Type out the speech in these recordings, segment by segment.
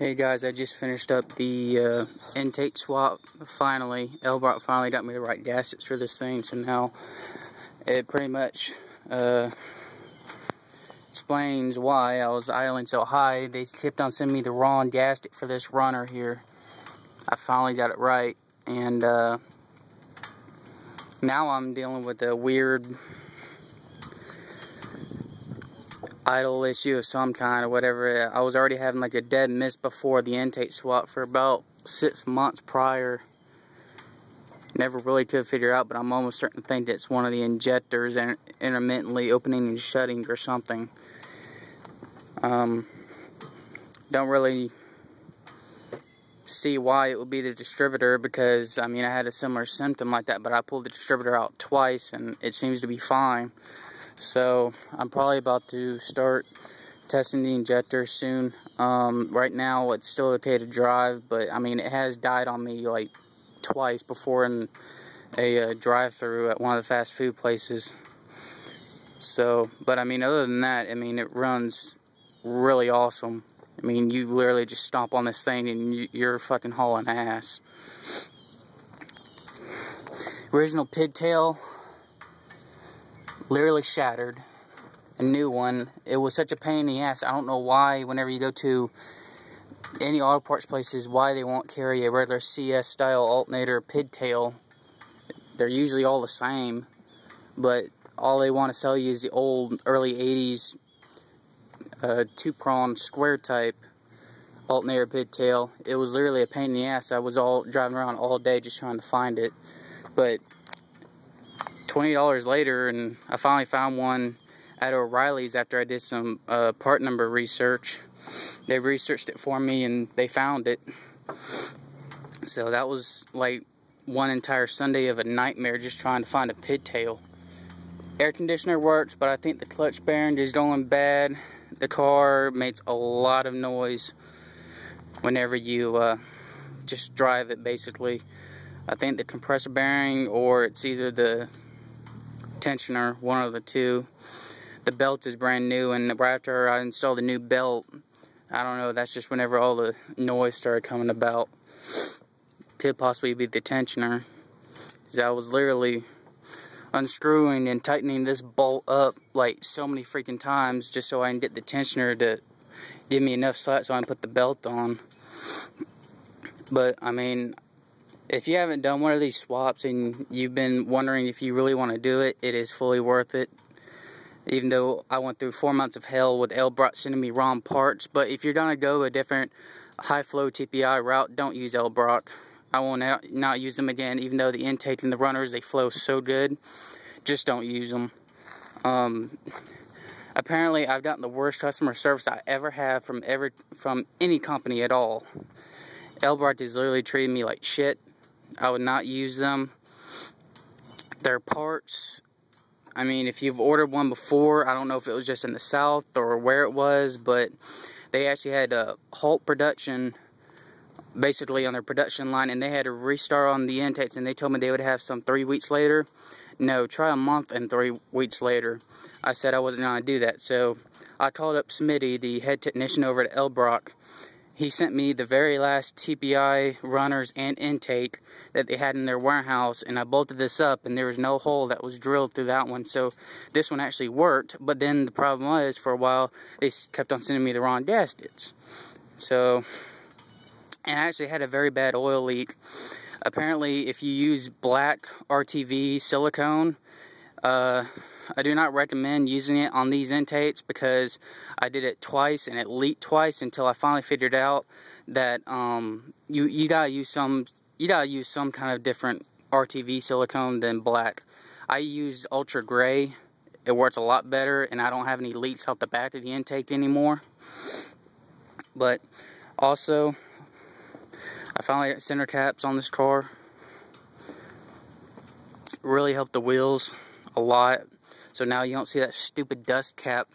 Hey guys, I just finished up the intake swap. Finally, Edelbrock finally got me the right gaskets for this thing, so now it pretty much explains why I was idling so high. They kept on sending me the wrong gasket for this runner here. I finally got it right, and now I'm dealing with a weird idle issue of some kind or whatever. I was already having like a dead miss before the intake swap for about 6 months prior. Never really could figure out, but I'm almost certain to think it's one of the injectors intermittently opening and shutting or something. Don't really see why it would be the distributor, because I mean I had a similar symptom like that, but I pulled the distributor out twice and it seems to be fine. So I'm probably about to start testing the injector soon. Right now it's still okay to drive, but I mean it has died on me like twice before in a drive-through at one of the fast food places. So, but I mean other than that, I mean it runs really awesome. I mean you literally just stomp on this thing and you're fucking hauling ass. Original pigtail literally shattered. A new one. It was such a pain in the ass. I don't know why whenever you go to any auto parts places, why they won't carry a regular CS style alternator pigtail. They're usually all the same, but all they want to sell you is the old early 80s two-prong square type alternator pigtail. It was literally a pain in the ass. I was all driving around all day just trying to find it, but $20 later, and I finally found one at O'Reilly's after I did some part number research. They researched it for me and they found it. So that was like one entire Sunday of a nightmare just trying to find a pigtail. Air conditioner works, but I think the clutch bearing is going bad. The car makes a lot of noise whenever you just drive it, basically. I think the compressor bearing, or it's either the tensioner, one of the two. The belt is brand new, and right after I installed the new belt, I don't know, that's just whenever all the noise started coming about. Could possibly be the tensioner, because I was literally unscrewing and tightening this bolt up like so many freaking times just so I can get the tensioner to give me enough slack so I can put the belt on. But I mean, if you haven't done one of these swaps and you've been wondering if you really want to do it, it is fully worth it. Even though I went through 4 months of hell with Edelbrock sending me wrong parts. But if you're going to go a different high flow TPI route, don't use Edelbrock. I will not use them again, even though the intake and the runners, they flow so good. Just don't use them. Apparently, I've gotten the worst customer service I ever have from any company at all. Edelbrock has literally treated me like shit. I would not use them. Their parts, I mean, if you've ordered one before, I don't know if it was just in the South or where it was, but they actually had to halt production basically on their production line, and they had to restart on the intakes, and they told me they would have some 3 weeks later. No, try a month and 3 weeks later. I said I wasn't going to do that, so I called up Smitty, the head technician over at Edelbrock. He sent me the very last TPI runners and intake that they had in their warehouse, and I bolted this up, and there was no hole that was drilled through that one, so this one actually worked. But then the problem was, for a while, they kept on sending me the wrong gaskets. So, and I actually had a very bad oil leak. Apparently, if you use black RTV silicone, I do not recommend using it on these intakes, because I did it twice and it leaked twice until I finally figured out that you gotta use some kind of different RTV silicone than black. I use ultra gray. It works a lot better, and I don't have any leaks out the back of the intake anymore. But also, I finally got center caps on this car. Really helped the wheels a lot. So now you don't see that stupid dust cap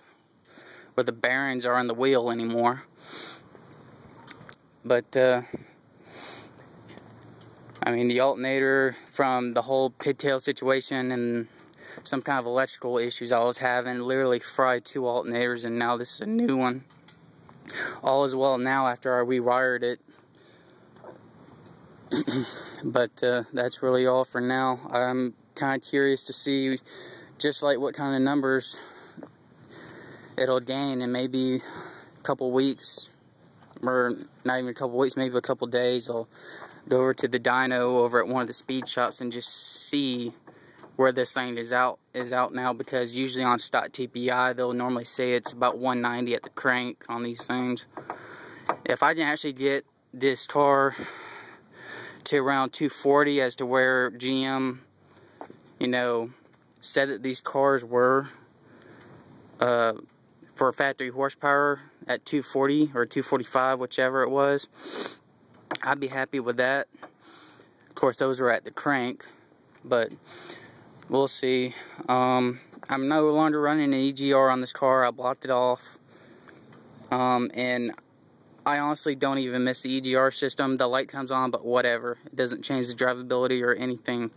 where the bearings are on the wheel anymore. But, I mean, the alternator from the whole pigtail situation and some kind of electrical issues I was having literally fried 2 alternators, and now this is a new one. all is well now after I rewired it. But that's really all for now. I'm kind of curious to see just like what kind of numbers it'll gain in maybe a couple weeks, or not even a couple weeks, maybe a couple days. I'll go over to the dyno over at one of the speed shops and just see where this thing is out now, because usually on stock TPI they'll normally say it's about 190 at the crank on these things. If I can actually get this car to around 240, as to where GM, you know, said that these cars were for factory horsepower at 240 or 245, whichever it was, I'd be happy with that. Of course, those are at the crank, but we'll see. I'm no longer running an EGR on this car. I blocked it off, and I honestly don't even miss the EGR system. The light comes on, but whatever. It doesn't change the drivability or anything.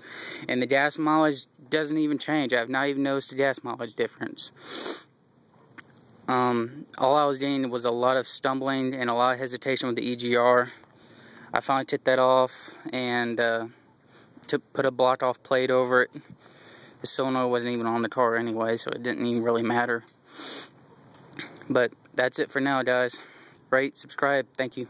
And the gas mileage doesn't even change. I've not even noticed the gas mileage difference. All I was getting was a lot of stumbling and a lot of hesitation with the EGR. I finally took that off and put a block off plate over it. The solenoid wasn't even on the car anyway, so it didn't even really matter. But that's it for now, guys. Rate, subscribe, thank you.